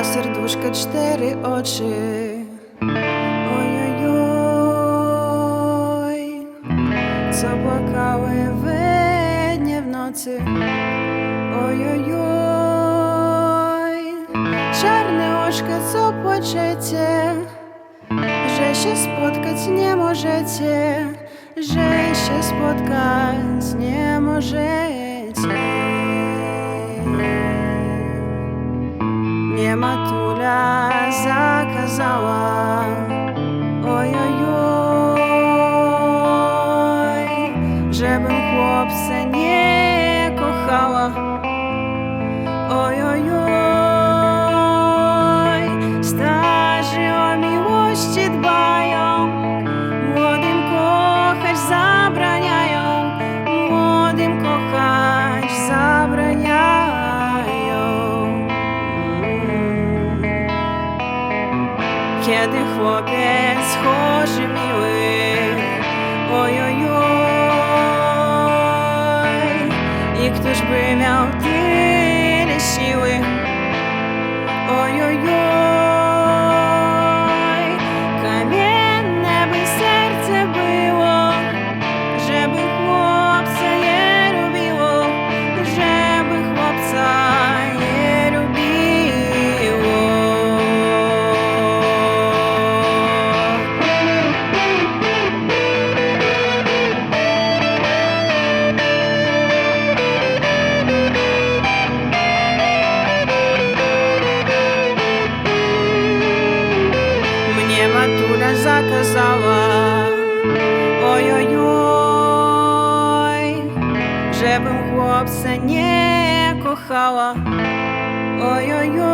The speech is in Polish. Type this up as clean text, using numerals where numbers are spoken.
Два сердушка, 4 очі. Ой-ой-ой, co płakały we dnie w nocy. Oj-oj-oj, czarne oczka, co płaczecie, że się spotkać nie możecie, że się spotkać nie możecie. Mnie matula zakazała, oj-oj-oj, żebym chłopca nie kochała. Oj-oj-oj, starzy o miłości dbają, młodym kochać zabraniają, młodym kochać zabraniają. Kiedy chłopiec chorzy miły, oj-oj-oj, i któż by miał tyle siły, oj-oj-oj, kamienne by serce było, żeby chłopca nie lubiło, żeby chłopca nie lubiło. Mnie matula zakazała, oj-oj-oj, żebym chłopca nie kochała. Oj-oj-oj.